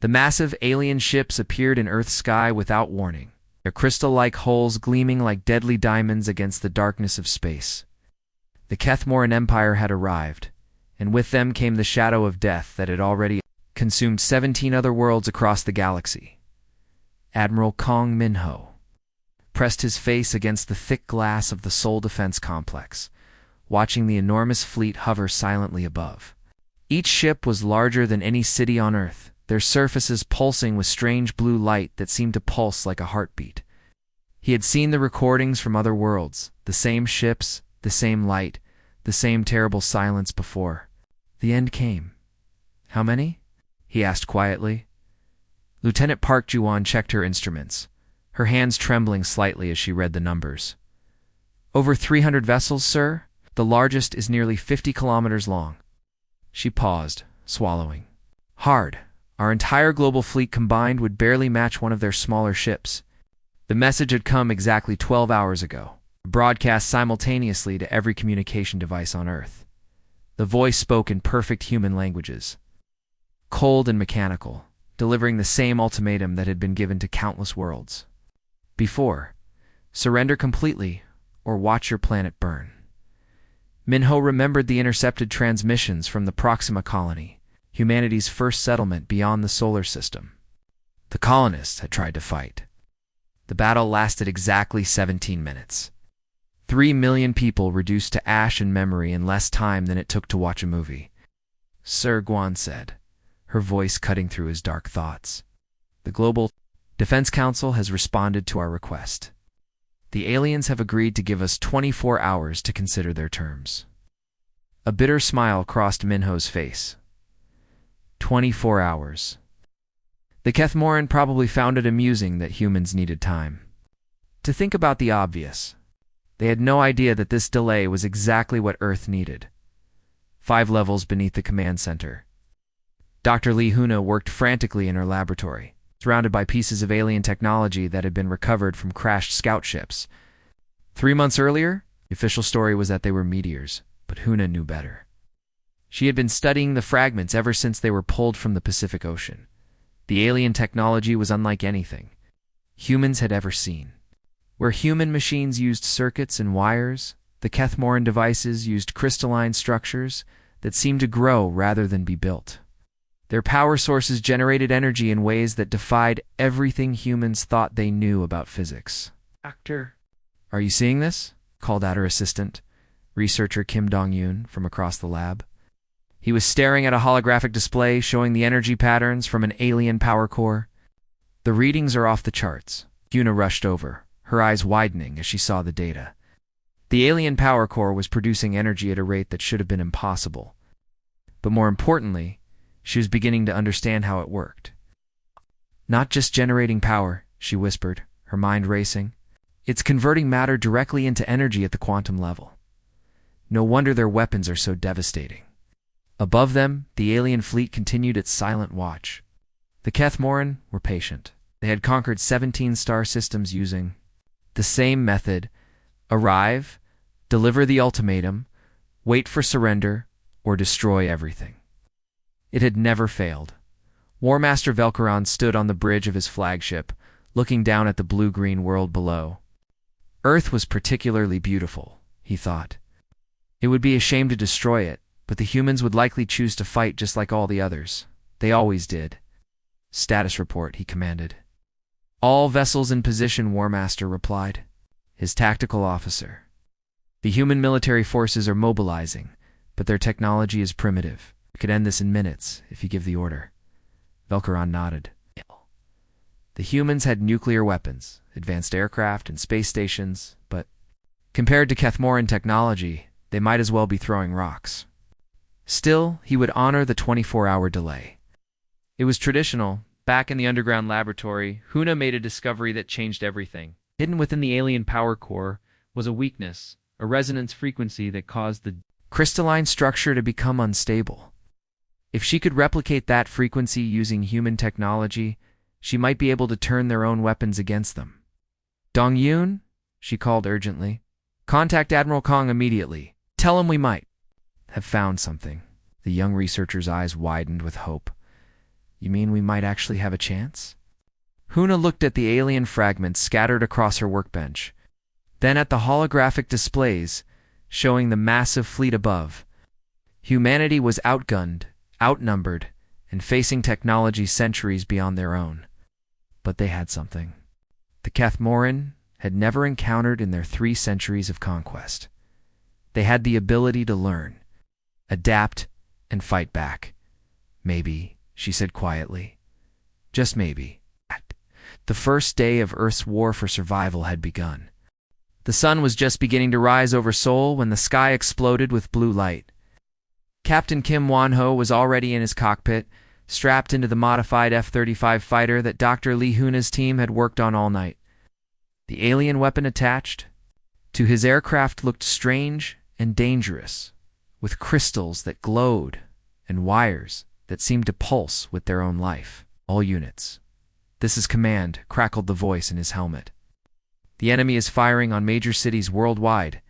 The massive alien ships appeared in Earth's sky without warning, their crystal-like hulls gleaming like deadly diamonds against the darkness of space. The Kethmoran Empire had arrived, and with them came the shadow of death that had already consumed 17 other worlds across the galaxy. Admiral Kong Minho pressed his face against the thick glass of the Seoul Defense Complex, watching the enormous fleet hover silently above. Each ship was larger than any city on Earth, their surfaces pulsing with strange blue light that seemed to pulse like a heartbeat. He had seen the recordings from other worlds, the same ships, the same light, the same terrible silence before. The end came. How many? He asked quietly. Lieutenant Park Ji-won checked her instruments, her hands trembling slightly as she read the numbers. Over 300 vessels, sir. The largest is nearly 50 kilometers long. She paused, swallowing hard. Our entire global fleet combined would barely match one of their smaller ships. The message had come exactly 12 hours ago, broadcast simultaneously to every communication device on Earth. The voice spoke in perfect human languages, cold and mechanical, delivering the same ultimatum that had been given to countless worlds before: surrender completely or watch your planet burn. Minho remembered the intercepted transmissions from the Proxima colony, humanity's first settlement beyond the solar system. The colonists had tried to fight. The battle lasted exactly 17 minutes. 3 million people reduced to ash and memory in less time than it took to watch a movie. Sir Guan said, her voice cutting through his dark thoughts. The Global Defense Council has responded to our request. The aliens have agreed to give us 24 hours to consider their terms. A bitter smile crossed Minho's face. 24 hours. The Kethmoran probably found it amusing that humans needed time to think about the obvious. They had no idea that this delay was exactly what Earth needed. 5 levels beneath the command center, Dr. Lee Huna worked frantically in her laboratory, surrounded by pieces of alien technology that had been recovered from crashed scout ships. 3 months earlier, the official story was that they were meteors, but Huna knew better. She had been studying the fragments ever since they were pulled from the Pacific Ocean. The alien technology was unlike anything humans had ever seen. Where human machines used circuits and wires, the Kethmoran devices used crystalline structures that seemed to grow rather than be built. Their power sources generated energy in ways that defied everything humans thought they knew about physics. "Doctor, are you seeing this?" called out her assistant, researcher Kim Dong-yoon, from across the lab. He was staring at a holographic display showing the energy patterns from an alien power core. "The readings are off the charts." Huna rushed over, her eyes widening as she saw the data. The alien power core was producing energy at a rate that should have been impossible. But more importantly, she was beginning to understand how it worked. "Not just generating power," she whispered, her mind racing. "It's converting matter directly into energy at the quantum level. No wonder their weapons are so devastating." Above them, the alien fleet continued its silent watch. The Kethmoran were patient. They had conquered 17 star systems using the same method: arrive, deliver the ultimatum, wait for surrender, or destroy everything. It had never failed. War Master Velkaran stood on the bridge of his flagship, looking down at the blue-green world below. Earth was particularly beautiful, he thought. It would be a shame to destroy it, but the humans would likely choose to fight just like all the others. They always did. "Status report," he commanded. "All vessels in position," War Master replied, his tactical officer. "The human military forces are mobilizing, but their technology is primitive. We could end this in minutes, if you give the order." Velkaran nodded. The humans had nuclear weapons, advanced aircraft, and space stations, but compared to Kethmoran technology, they might as well be throwing rocks. Still, he would honor the 24-hour delay. It was traditional. Back in the underground laboratory, Huna made a discovery that changed everything. Hidden within the alien power core was a weakness, a resonance frequency that caused the crystalline structure to become unstable. If she could replicate that frequency using human technology, she might be able to turn their own weapons against them. "Dong-yoon," she called urgently, "contact Admiral Kong immediately. Tell him we might have found something." The young researcher's eyes widened with hope. You mean we might actually have a chance? Huna looked at the alien fragments scattered across her workbench, then at the holographic displays showing the massive fleet above. Humanity was outgunned, outnumbered, and facing technology centuries beyond their own. But they had something the Kathmoran had never encountered in their 3 centuries of conquest. They had the ability to learn, adapt, and fight back. Maybe, she said quietly. Just maybe. The first day of Earth's war for survival had begun. The sun was just beginning to rise over Seoul when the sky exploded with blue light. Captain Kim Won-ho was already in his cockpit, strapped into the modified F-35 fighter that Dr. Lee Huna's team had worked on all night. The alien weapon attached to his aircraft looked strange and dangerous, with crystals that glowed and wires that seemed to pulse with their own life. All units. This is command, crackled the voice in his helmet. The enemy is firing on major cities worldwide.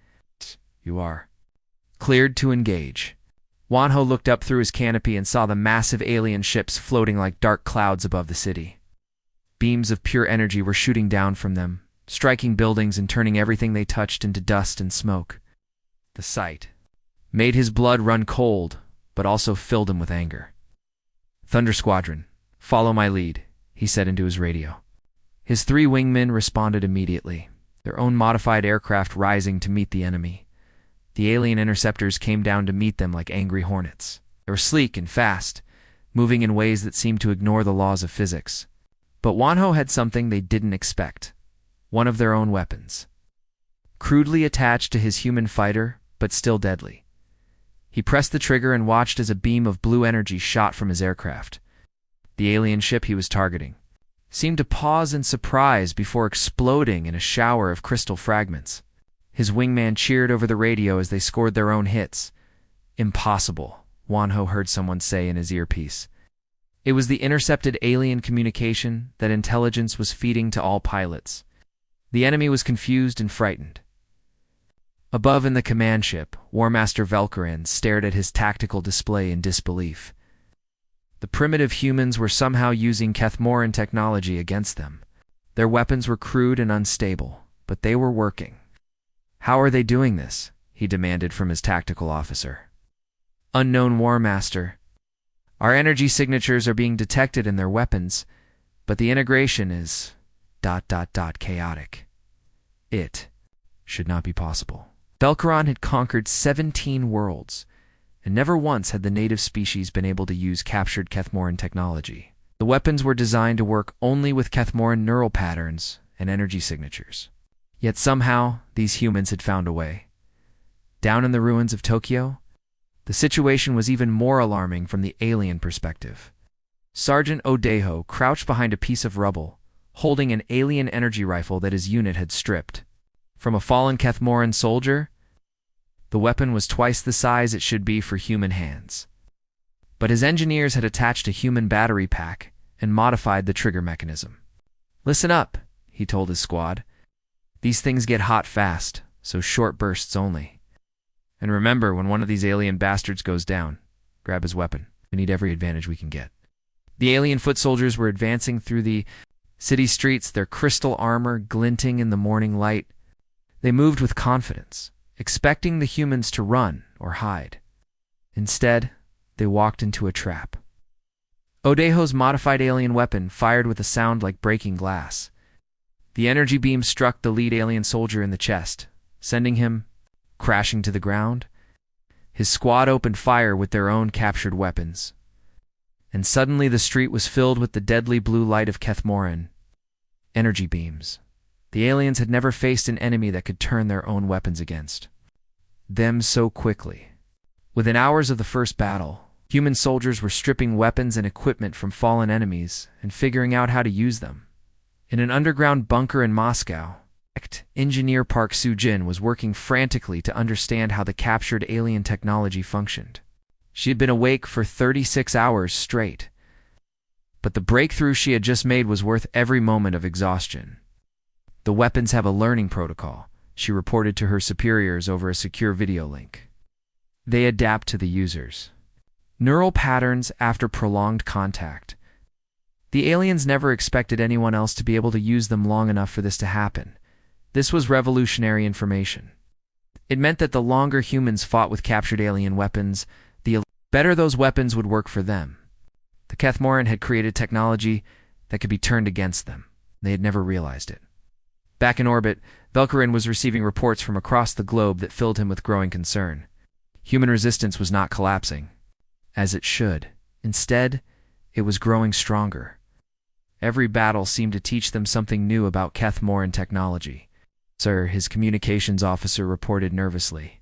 You are cleared to engage. Won-ho looked up through his canopy and saw the massive alien ships floating like dark clouds above the city. Beams of pure energy were shooting down from them, striking buildings and turning everything they touched into dust and smoke. The sight made his blood run cold, but also filled him with anger. Thunder Squadron, follow my lead, he said into his radio. His 3 wingmen responded immediately, their own modified aircraft rising to meet the enemy. The alien interceptors came down to meet them like angry hornets. They were sleek and fast, moving in ways that seemed to ignore the laws of physics. But Won-ho had something they didn't expect. One of their own weapons. Crudely attached to his human fighter, but still deadly. He pressed the trigger and watched as a beam of blue energy shot from his aircraft. The alien ship he was targeting seemed to pause in surprise before exploding in a shower of crystal fragments. His wingman cheered over the radio as they scored their own hits. Impossible, Won-ho heard someone say in his earpiece. It was the intercepted alien communication that intelligence was feeding to all pilots. The enemy was confused and frightened. Above in the command ship, War Master Velkaran stared at his tactical display in disbelief. The primitive humans were somehow using Kathmoran technology against them. Their weapons were crude and unstable, but they were working. How are they doing this? He demanded from his tactical officer. Unknown War Master. Our energy signatures are being detected in their weapons, but the integration is ... chaotic. It should not be possible. Velkaran had conquered 17 worlds, and never once had the native species been able to use captured Kathmoran technology. The weapons were designed to work only with Kathmoran neural patterns and energy signatures. Yet somehow, these humans had found a way. Down in the ruins of Tokyo, the situation was even more alarming from the alien perspective. Sergeant Odeho crouched behind a piece of rubble, holding an alien energy rifle that his unit had stripped. From a fallen Kathmoran soldier, the weapon was twice the size it should be for human hands. But his engineers had attached a human battery pack and modified the trigger mechanism. Listen up, he told his squad. These things get hot fast, so short bursts only. And remember, when one of these alien bastards goes down, grab his weapon. We need every advantage we can get. The alien foot soldiers were advancing through the city streets, their crystal armor glinting in the morning light. They moved with confidence, expecting the humans to run or hide. Instead, they walked into a trap. Odeho's modified alien weapon fired with a sound like breaking glass. The energy beam struck the lead alien soldier in the chest, sending him crashing to the ground. His squad opened fire with their own captured weapons. And suddenly the street was filled with the deadly blue light of Kathmoran. Energy beams. The aliens had never faced an enemy that could turn their own weapons against them so quickly. Within hours of the first battle, human soldiers were stripping weapons and equipment from fallen enemies and figuring out how to use them. In an underground bunker in Moscow, engineer Park Soo-jin was working frantically to understand how the captured alien technology functioned. She had been awake for 36 hours straight, but the breakthrough she had just made was worth every moment of exhaustion. The weapons have a learning protocol, she reported to her superiors over a secure video link. They adapt to the users. Neural patterns after prolonged contact, The aliens never expected anyone else to be able to use them long enough for this to happen. This was revolutionary information. It meant that the longer humans fought with captured alien weapons, the better those weapons would work for them. The Kethmoran had created technology that could be turned against them. They had never realized it. Back in orbit, Velkarin was receiving reports from across the globe that filled him with growing concern. Human resistance was not collapsing, as it should. Instead, it was growing stronger. Every battle seemed to teach them something new about Kethmoran technology. "Sir," his communications officer reported nervously.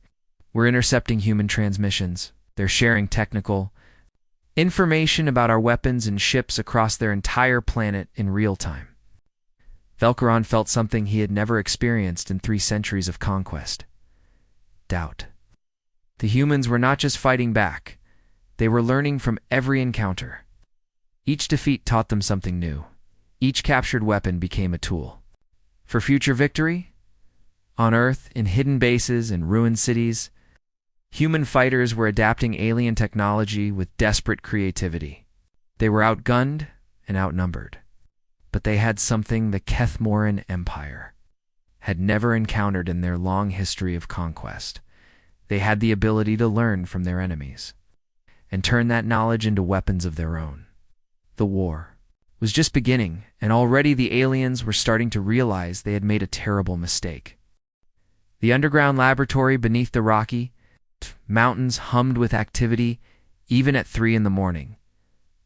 "We're intercepting human transmissions. They're sharing technical information about our weapons and ships across their entire planet in real time." Velkarin felt something he had never experienced in 3 centuries of conquest. Doubt. The humans were not just fighting back. They were learning from every encounter. Each defeat taught them something new. Each captured weapon became a tool. For future victory? On Earth, in hidden bases and ruined cities, human fighters were adapting alien technology with desperate creativity. They were outgunned and outnumbered. But they had something the Kethmoran Empire had never encountered in their long history of conquest. They had the ability to learn from their enemies and turn that knowledge into weapons of their own. The war was just beginning, and already the aliens were starting to realize they had made a terrible mistake. The underground laboratory beneath the rocky mountains hummed with activity, even at 3 in the morning.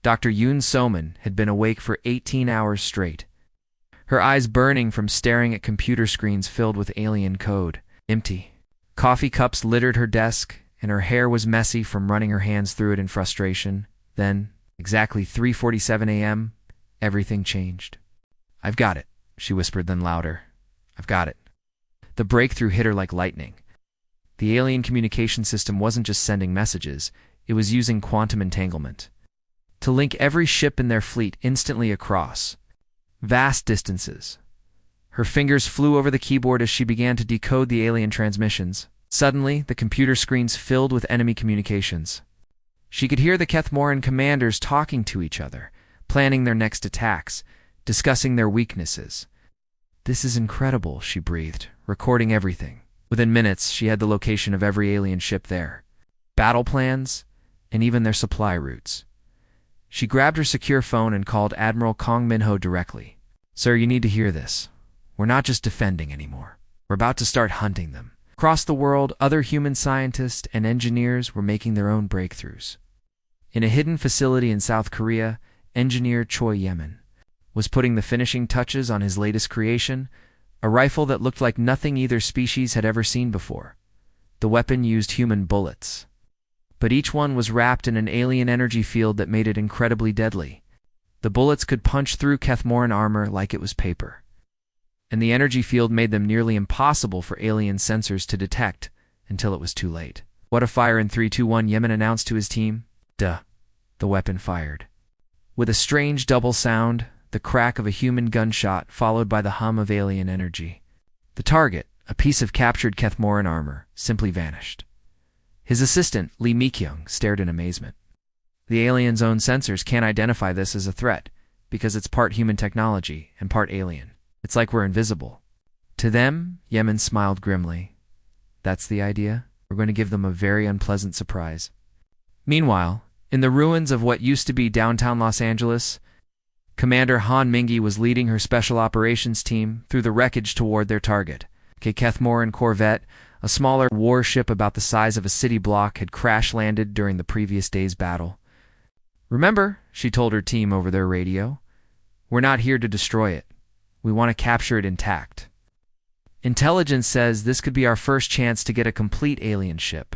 Dr. Yoon Soman had been awake for 18 hours straight, her eyes burning from staring at computer screens filled with alien code. Empty. Coffee cups littered her desk, and her hair was messy from running her hands through it in frustration. Then, exactly 3:47 a.m., everything changed. "I've got it," she whispered, then louder. "I've got it." The breakthrough hit her like lightning. The alien communication system wasn't just sending messages, it was using quantum entanglement to link every ship in their fleet instantly across vast distances. Her fingers flew over the keyboard as she began to decode the alien transmissions. Suddenly, the computer screens filled with enemy communications. She could hear the Kethmoran commanders talking to each other, planning their next attacks, discussing their weaknesses. "This is incredible," she breathed, recording everything. Within minutes, she had the location of every alien ship there, battle plans, and even their supply routes. She grabbed her secure phone and called Admiral Kong Minho directly. "Sir, you need to hear this. We're not just defending anymore. We're about to start hunting them." Across the world, other human scientists and engineers were making their own breakthroughs. In a hidden facility in South Korea, engineer Choi Yemen was putting the finishing touches on his latest creation, a rifle that looked like nothing either species had ever seen before. The weapon used human bullets, but each one was wrapped in an alien energy field that made it incredibly deadly. The bullets could punch through Kethmoran armor like it was paper, and the energy field made them nearly impossible for alien sensors to detect until it was too late. "What a fire in 3, 2, 1, Yemen announced to his team. Duh. The weapon fired. With a strange double sound, the crack of a human gunshot followed by the hum of alien energy. The target, a piece of captured Kethmoran armor, simply vanished. His assistant, Lee Mikyung, stared in amazement. The alien's own sensors can't identify this as a threat because it's part human technology and part alien. It's like we're invisible. To them, Yemen smiled grimly. That's the idea? We're going to give them a very unpleasant surprise. Meanwhile, in the ruins of what used to be downtown Los Angeles, Commander Han Mingi was leading her special operations team through the wreckage toward their target. A Kethmoran corvette, a smaller warship about the size of a city block, had crash-landed during the previous day's battle. "Remember," she told her team over their radio, "we're not here to destroy it. We want to capture it intact. Intelligence says this could be our first chance to get a complete alien ship."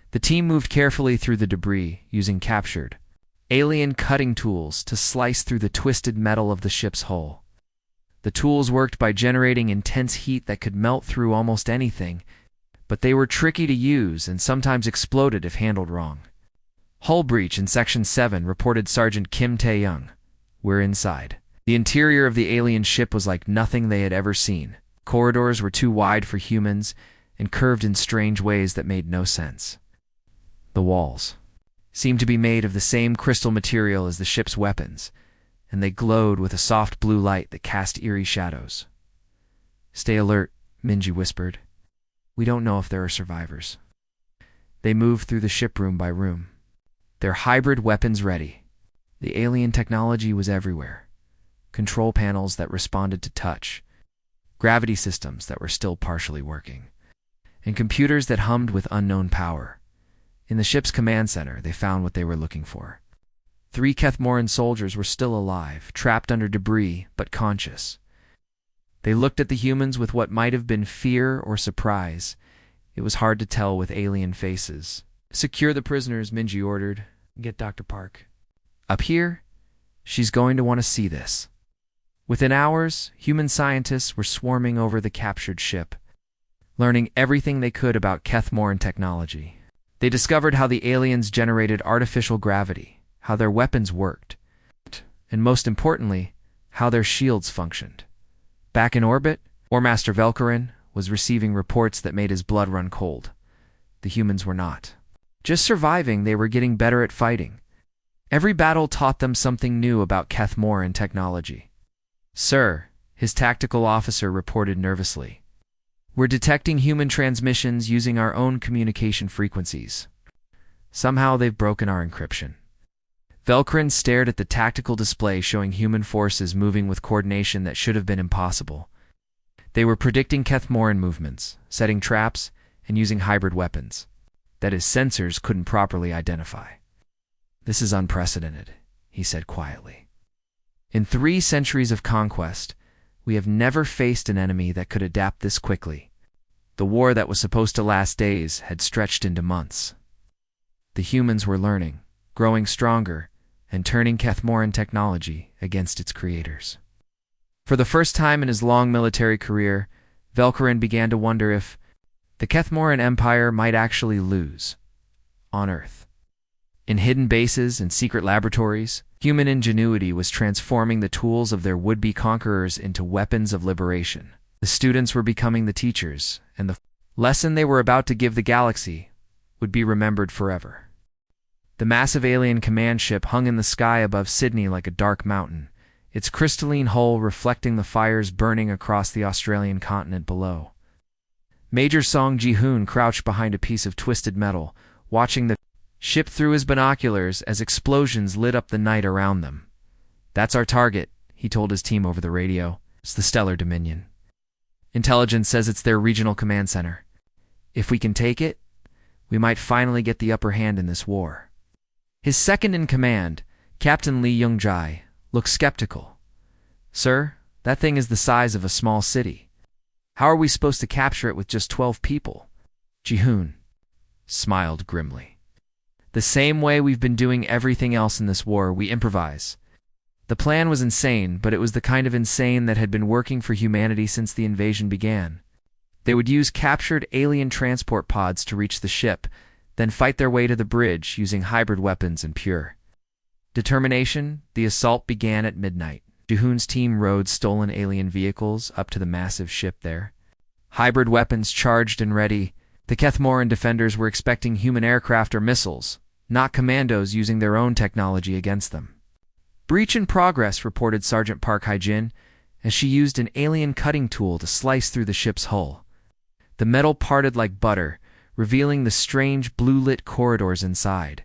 The team moved carefully through the debris, using captured alien cutting tools to slice through the twisted metal of the ship's hull. The tools worked by generating intense heat that could melt through almost anything, but they were tricky to use and sometimes exploded if handled wrong. "Hull breach in Section 7, reported Sergeant Kim Tae-young. We're inside." The interior of the alien ship was like nothing they had ever seen. Corridors were too wide for humans and curved in strange ways that made no sense. The walls seemed to be made of the same crystal material as the ship's weapons, and they glowed with a soft blue light that cast eerie shadows. "Stay alert," Minji whispered. "We don't know if there are survivors." They moved through the ship room by room, their hybrid weapons ready. The alien technology was everywhere. Control panels that responded to touch, gravity systems that were still partially working, and computers that hummed with unknown power. In the ship's command center, they found what they were looking for. 3 Kethmoran soldiers were still alive, trapped under debris, but conscious. They looked at the humans with what might have been fear or surprise. It was hard to tell with alien faces. "Secure the prisoners," Minji ordered. "Get Dr. Park up here. She's going to want to see this." Within hours, human scientists were swarming over the captured ship, learning everything they could about Kethmoran technology. They discovered how the aliens generated artificial gravity, how their weapons worked, and most importantly, how their shields functioned. Back in orbit, Warmaster Velkarin was receiving reports that made his blood run cold. The humans were not just surviving, they were getting better at fighting. Every battle taught them something new about Kethmoran technology. "Sir," his tactical officer reported nervously, "we're detecting human transmissions using our own communication frequencies. Somehow they've broken our encryption." Velkarin stared at the tactical display showing human forces moving with coordination that should have been impossible. They were predicting Kethmoran movements, setting traps, and using hybrid weapons that his sensors couldn't properly identify. "This is unprecedented," he said quietly. "In 3 centuries of conquest, we have never faced an enemy that could adapt this quickly. The war that was supposed to last days had stretched into months." The humans were learning, growing stronger, and turning Kethmoran technology against its creators. For the first time in his long military career, Velkarin began to wonder if the Kethmoran Empire might actually lose on Earth. In hidden bases and secret laboratories, human ingenuity was transforming the tools of their would-be conquerors into weapons of liberation. The students were becoming the teachers, and the lesson they were about to give the galaxy would be remembered forever. The massive alien command ship hung in the sky above Sydney like a dark mountain, its crystalline hull reflecting the fires burning across the Australian continent below. Major Song Ji-hoon crouched behind a piece of twisted metal, watching the ship through his binoculars as explosions lit up the night around them. "That's our target," he told his team over the radio. "It's the Stellar Dominion. Intelligence says it's their regional command center. If we can take it, we might finally get the upper hand in this war." His second-in-command, Captain Lee Young-jae, looked skeptical. "Sir, that thing is the size of a small city. How are we supposed to capture it with just 12 people?" Ji-hoon smiled grimly. "The same way we've been doing everything else in this war, we improvise." The plan was insane, but it was the kind of insane that had been working for humanity since the invasion began. They would use captured alien transport pods to reach the ship, then fight their way to the bridge using hybrid weapons and pure determination. The assault began at midnight. Ji-hoon's team rode stolen alien vehicles up to the massive ship there. Hybrid weapons charged and ready. The Kethmoran defenders were expecting human aircraft or missiles, not commandos using their own technology against them. "Breach in progress," reported Sergeant Park Hae-jin, as she used an alien cutting tool to slice through the ship's hull. The metal parted like butter, revealing the strange blue-lit corridors inside.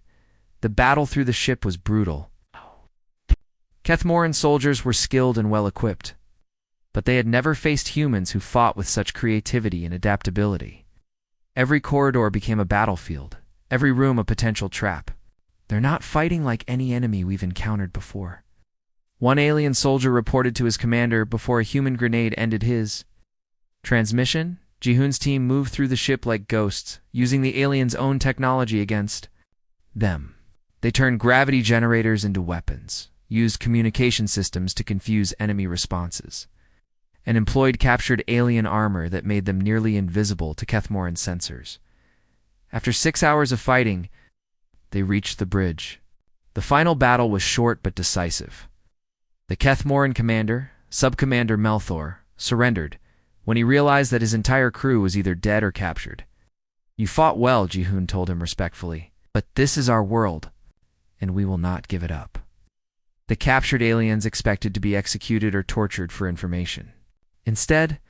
The battle through the ship was brutal. Kethmoran soldiers were skilled and well-equipped, but they had never faced humans who fought with such creativity and adaptability. Every corridor became a battlefield, every room a potential trap. "They're not fighting like any enemy we've encountered before," one alien soldier reported to his commander before a human grenade ended his transmission. Ji-hoon's team moved through the ship like ghosts, using the aliens' own technology against them. They turned gravity generators into weapons, used communication systems to confuse enemy responses, and employed captured alien armor that made them nearly invisible to Kethmoran sensors. After 6 hours of fighting, they reached the bridge. The final battle was short but decisive. The Kethmoran commander, Sub-Commander Melthor, surrendered when he realized that his entire crew was either dead or captured. "You fought well," Ji-hoon told him respectfully, "but this is our world, and we will not give it up." The captured aliens expected to be executed or tortured for information. Instead,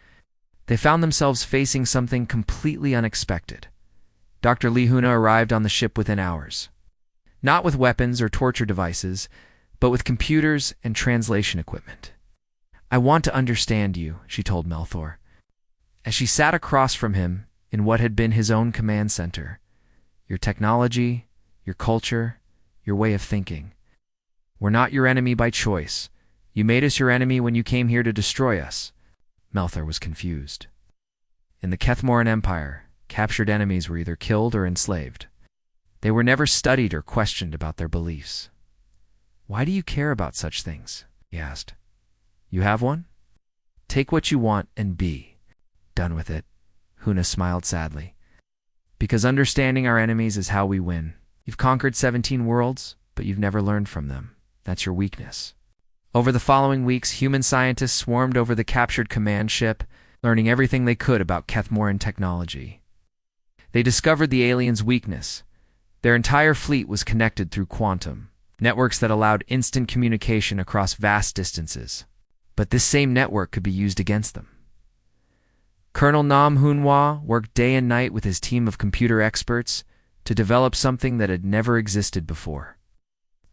they found themselves facing something completely unexpected. Dr. Lihuna arrived on the ship within hours. Not with weapons or torture devices, but with computers and translation equipment. "I want to understand you," she told Melthor. As she sat across from him in what had been his own command center, "Your technology, your culture, your way of thinking. We're not your enemy by choice. You made us your enemy when you came here to destroy us." Melthor was confused. In the Kethmoran Empire, captured enemies were either killed or enslaved. They were never studied or questioned about their beliefs. "Why do you care about such things?" he asked. "You have one? Take what you want and be done with it." Huna smiled sadly. "Because understanding our enemies is how we win. You've conquered 17 worlds, but you've never learned from them. That's your weakness." Over the following weeks, human scientists swarmed over the captured command ship, learning everything they could about Kethmoran technology. They discovered the aliens' weakness. Their entire fleet was connected through quantum, networks that allowed instant communication across vast distances. But this same network could be used against them. Colonel Nam Hunhua worked day and night with his team of computer experts to develop something that had never existed before.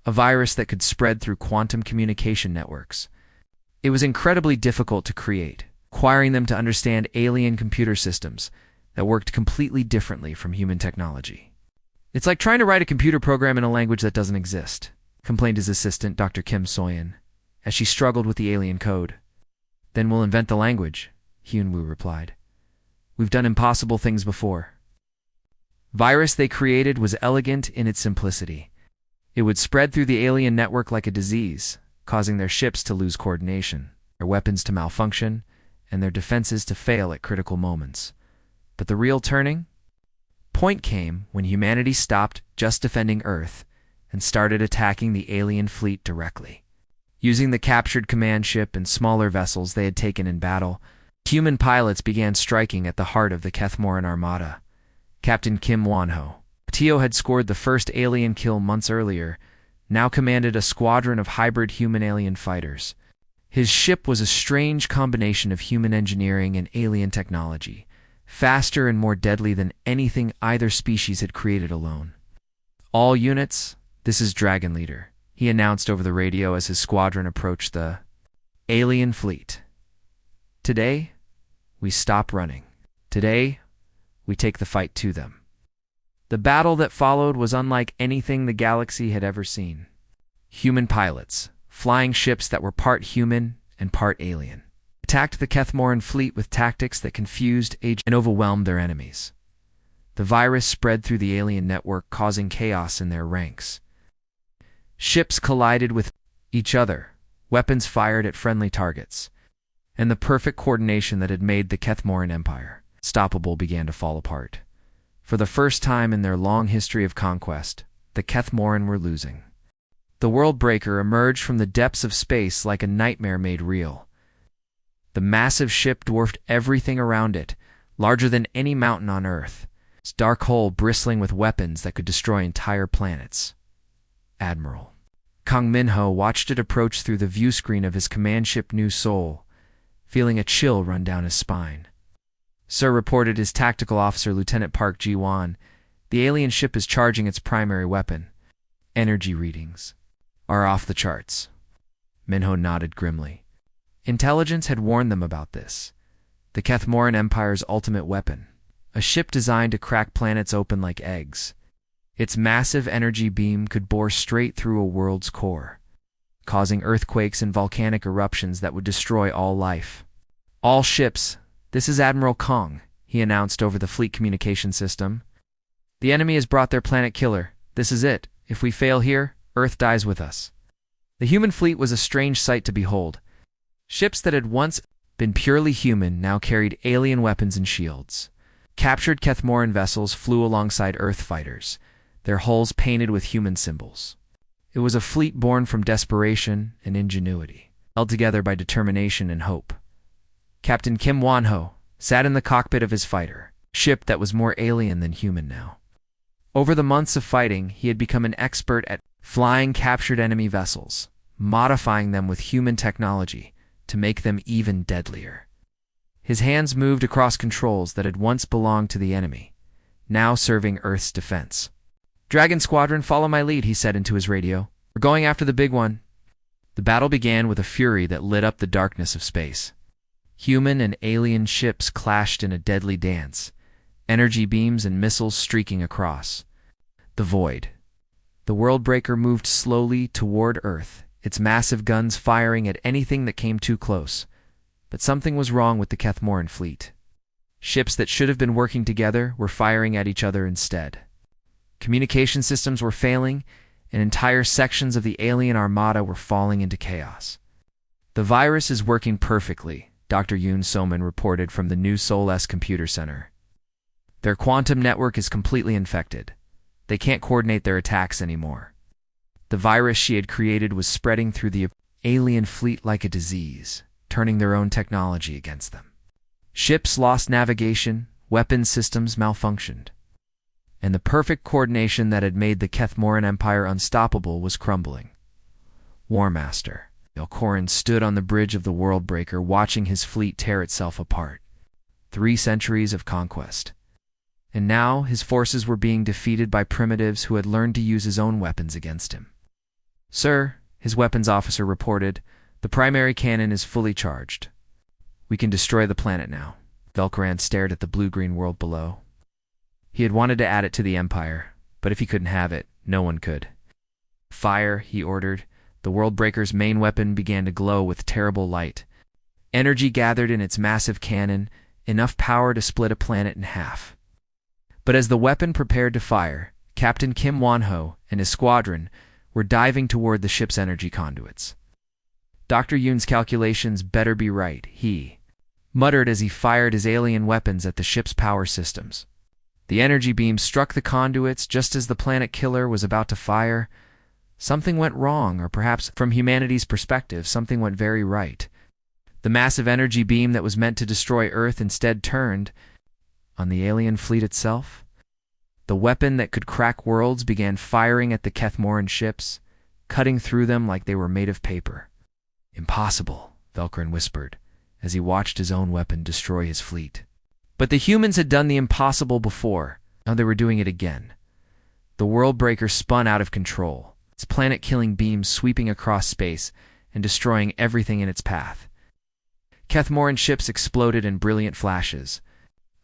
A virus that could spread through quantum communication networks. It was incredibly difficult to create, requiring them to understand alien computer systems that worked completely differently from human technology. "It's like trying to write a computer program in a language that doesn't exist," complained his assistant, Dr. Kim Soyan, as she struggled with the alien code. "Then we'll invent the language," Hyunwoo replied. "We've done impossible things before." Virus they created was elegant in its simplicity. It would spread through the alien network like a disease, causing their ships to lose coordination, their weapons to malfunction, and their defenses to fail at critical moments. But the real turning point came when humanity stopped just defending Earth and started attacking the alien fleet directly. Using the captured command ship and smaller vessels they had taken in battle, human pilots began striking at the heart of the Kethmoran Armada. Captain Kim Wonho, Tio had scored the first alien kill months earlier, now commanded a squadron of hybrid human-alien fighters. His ship was a strange combination of human engineering and alien technology, faster and more deadly than anything either species had created alone. "All units, this is Dragon Leader," he announced over the radio as his squadron approached the alien fleet. "Today, we stop running. Today, we take the fight to them." The battle that followed was unlike anything the galaxy had ever seen. Human pilots, flying ships that were part human and part alien, attacked the Kethmoran fleet with tactics that confused and overwhelmed their enemies. The virus spread through the alien network, causing chaos in their ranks. Ships collided with each other, weapons fired at friendly targets, and the perfect coordination that had made the Kethmoran Empire unstoppable began to fall apart. For the first time in their long history of conquest, the Kethmoran were losing. The World Breaker emerged from the depths of space like a nightmare made real. The massive ship dwarfed everything around it, larger than any mountain on Earth, its dark hull bristling with weapons that could destroy entire planets. Admiral Kang Minho watched it approach through the view screen of his command ship New Seoul, feeling a chill run down his spine. "Sir," reported his tactical officer, Lieutenant Park Ji-won, "the alien ship is charging its primary weapon. Energy readings are off the charts." Minho nodded grimly. Intelligence had warned them about this. The Kethmoran Empire's ultimate weapon, a ship designed to crack planets open like eggs. Its massive energy beam could bore straight through a world's core, causing earthquakes and volcanic eruptions that would destroy all life. "All ships, this is Admiral Kong," he announced over the fleet communication system. "The enemy has brought their planet killer. This is it. If we fail here, Earth dies with us." The human fleet was a strange sight to behold. Ships that had once been purely human now carried alien weapons and shields. Captured Kethmoran vessels flew alongside Earth fighters, their hulls painted with human symbols. It was a fleet born from desperation and ingenuity, held together by determination and hope. Captain Kim Wonho sat in the cockpit of his fighter, ship that was more alien than human now. Over the months of fighting, he had become an expert at flying captured enemy vessels, modifying them with human technology to make them even deadlier. His hands moved across controls that had once belonged to the enemy, now serving Earth's defense. "Dragon Squadron, follow my lead," he said into his radio. "We're going after the big one." The battle began with a fury that lit up the darkness of space. Human and alien ships clashed in a deadly dance, energy beams and missiles streaking across the void. The Worldbreaker moved slowly toward Earth, its massive guns firing at anything that came too close. But something was wrong with the Kethmoran fleet. Ships that should have been working together were firing at each other instead. Communication systems were failing, and entire sections of the alien armada were falling into chaos. "The virus is working perfectly," Dr. Yoon Soman reported from the New Seoul S Computer Center. "Their quantum network is completely infected. They can't coordinate their attacks anymore." The virus she had created was spreading through the alien fleet like a disease, turning their own technology against them. Ships lost navigation, weapons systems malfunctioned, and the perfect coordination that had made the Kethmoran Empire unstoppable was crumbling. War Master Velcorin stood on the bridge of the Worldbreaker, watching his fleet tear itself apart. 3 centuries of conquest. And now his forces were being defeated by primitives who had learned to use his own weapons against him. "Sir," his weapons officer reported, "the primary cannon is fully charged. We can destroy the planet now." Velcorin stared at the blue-green world below. He had wanted to add it to the Empire, but if he couldn't have it, no one could. "Fire," he ordered. The Worldbreaker's main weapon began to glow with terrible light. Energy gathered in its massive cannon, enough power to split a planet in half. But as the weapon prepared to fire, Captain Kim Won-ho and his squadron were diving toward the ship's energy conduits. Dr. Yoon's calculations better be right, he muttered as he fired his alien weapons at the ship's power systems. The energy beam struck the conduits just as the planet killer was about to fire. Something went wrong, or perhaps, from humanity's perspective, something went very right. The massive energy beam that was meant to destroy Earth instead turned on the alien fleet itself. The weapon that could crack worlds began firing at the Kethmoran ships, cutting through them like they were made of paper. "Impossible," Velcorin whispered, as he watched his own weapon destroy his fleet. But the humans had done the impossible before. Now they were doing it again. The Worldbreaker spun out of control, its planet-killing beams sweeping across space and destroying everything in its path. Kethmoran ships exploded in brilliant flashes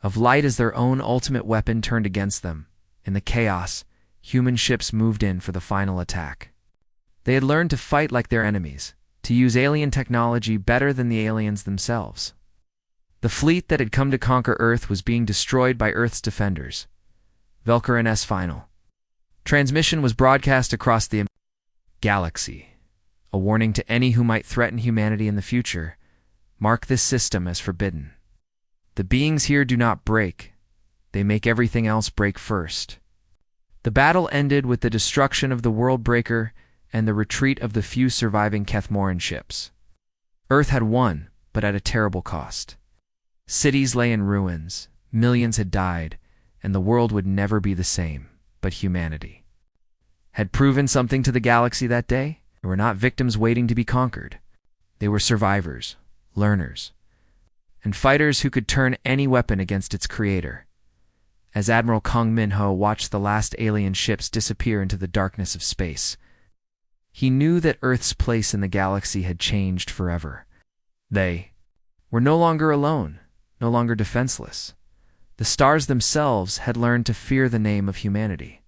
of light as their own ultimate weapon turned against them. In the chaos, human ships moved in for the final attack. They had learned to fight like their enemies, to use alien technology better than the aliens themselves. The fleet that had come to conquer Earth was being destroyed by Earth's defenders. Velcorin's final transmission was broadcast across the galaxy, a warning to any who might threaten humanity in the future. "Mark this system as forbidden. The beings here do not break. They make everything else break first." The battle ended with the destruction of the Worldbreaker and the retreat of the few surviving Kethmoran ships. Earth had won, but at a terrible cost. Cities lay in ruins, millions had died, and the world would never be the same. But humanity had proven something to the galaxy that day. They were not victims waiting to be conquered. They were survivors, learners, and fighters who could turn any weapon against its creator. As Admiral Kong Min-ho watched the last alien ships disappear into the darkness of space, he knew that Earth's place in the galaxy had changed forever. They were no longer alone, no longer defenseless. The stars themselves had learned to fear the name of humanity.